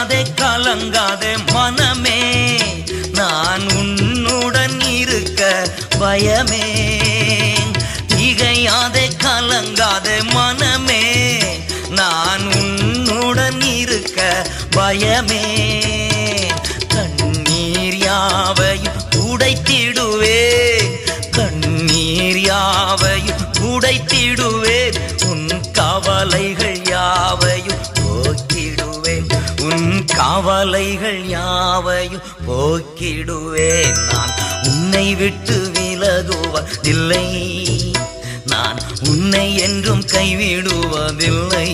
திகையாதே கலங்காதே மனமே, நான் உன்னுடன் இருக்க பயமே. திகையாதே கலங்காதே மனமே, நான் உன்னுடன் இருக்க பயமே. கண்ணீர் யாவையும் உடைத்திடுவேன், கண்ணீர் யாவையும் உடைத்திடுவேன். உன் கவலைகள் யாவையும் போக்கிடுவேன், உன் கவலைகள் யாவையும் போக்கிடுவேன். நான் உன்னை விட்டு விலகுவதில்லை, நான் உன்னை என்றும் கைவிடுவதில்லை.